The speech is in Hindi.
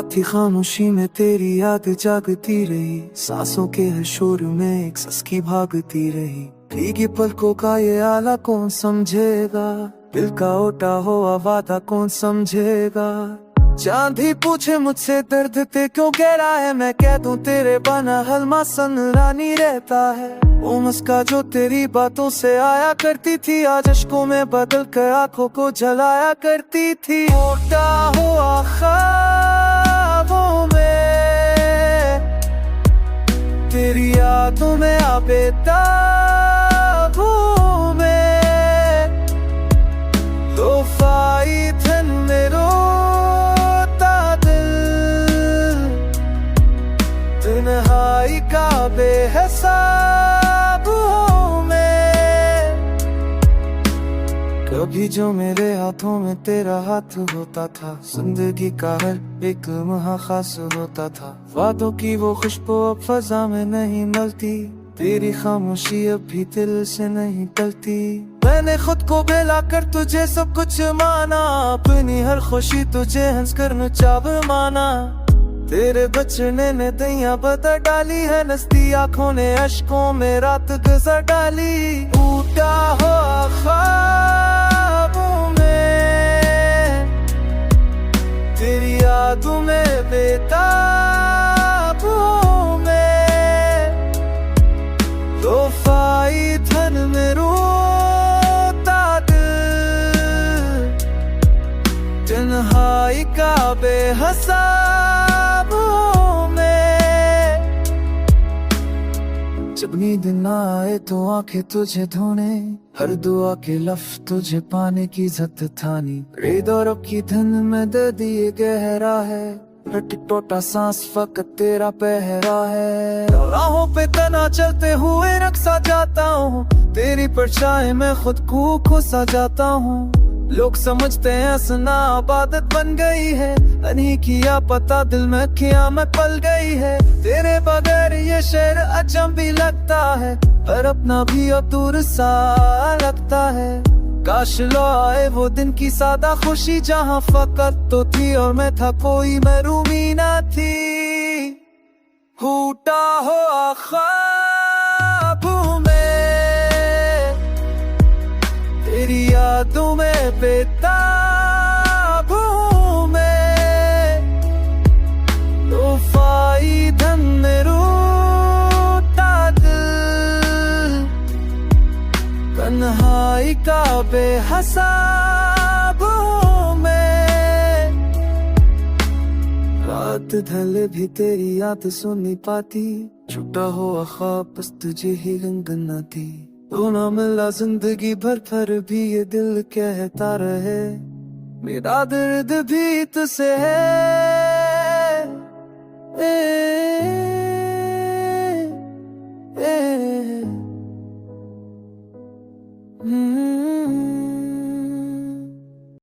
रात की खामोशी में तेरी याद जागती रही, सांसों के हर शोर में एक सस्की भागती रही। भीगी पलकों का ये आला कौन समझेगा, दिल का ओटा हुआ वादा कौन समझेगा। चांद ही पूछे मुझसे दर्द ते क्यों गहरा है, मैं कह दूं तेरे बना हलमा सन रानी रहता है। वो मुस्का जो तेरी बातों से आया करती थी, आज अश्कों में बदल कर आंखों को जलाया करती थी। ओटा हुआ ख्वाबों में तेरी यादों में आबेताबों में तोहफाई धन में रोता दिल, तन्हाई का बेहिसाब हूँ मैं। कभी जो मेरे हाथों में तेरा हाथ होता था, जिंदगी का हर एक लम्हा खास होता था। वादों की वो खुशबू अब फजा में नहीं मिलती, तेरी खामोशी अब भी दिल से नहीं टलती। मैंने खुद को बेला कर तुझे सब कुछ माना, अपनी हर खुशी तुझे हंस कर नुचाव माना। तेरे बचने ने दैया बदल डाली है, नस्ती आंखों ने अश्कों में रात गुजर डाली। टूटा हो ख्वाबों में तेरी यादों में बेताबों में तोहफाई धन में रोता दिल, तन्हाई का बेहिसाब हूँ मैं। जब नींद ना आए तो आंखें तुझे ढूंढे, हर दुआ के लफ्ज तुझे पाने की जद थानी। रेत और अब की धन में दर्द ये गहरा है, हट टोटा सांस फकत तेरा पहरा है। राहों पे तना चलते हुए रक्सा जाता हूँ, तेरी परछाई में खुद को खोसा जाता हूँ। लोग समझते हैं सना आबादत बन गई है, नहीं किया पता दिल में क़यामत पल गई है। तेरे बगैर ये शहर अजब भी लगता है, पर अपना भी अब दूर सा लगता है। काश लो आए वो दिन की सादा खुशी, जहाँ फकत तो थी और मैं था कोई महरूमी ना थी। टूटा हो ख्वाबों में तेरी यादों में बेताबों में तोहफाई धन में रोता दिल, तन्हाई का बेहिसाब हूँ मैं। रात ढले भी तेरी याद सुन नहीं पाती, छुट्टा हुआ ख्वाब बस तुझे ही गनगनाती। तो ना मिला जिंदगी भर पर भी ये दिल कहता रहे, मेरा दर्द भी तुझसे है।